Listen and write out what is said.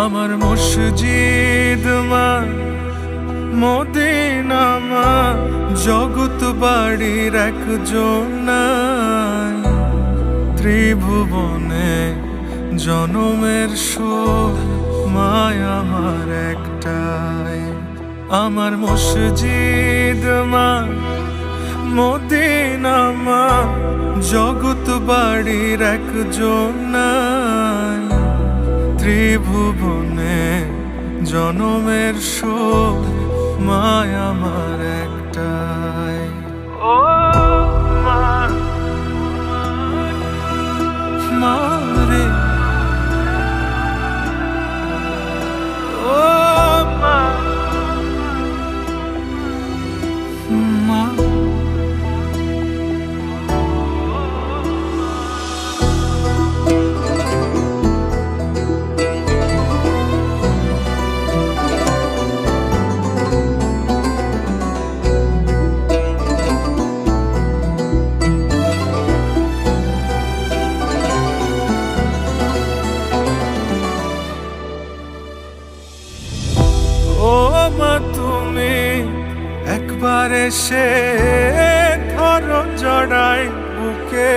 আমার মসজিদ মা, মদিনা মা, জগৎ বাড়ির একজন নাই। ত্রিভুবনে জনমের সুখ মায়া আমার একটাই। আমার মসজিদ মা, মদিনা মা, জগৎ বাড়ির একজন নাই। ত্রিভুবনে জনমের সুখ মায়া আমার একটাই। ও মা, মা রে, ও মা, মা। ও মা, তুমি একবার এসে ধরো জড়াই বুকে।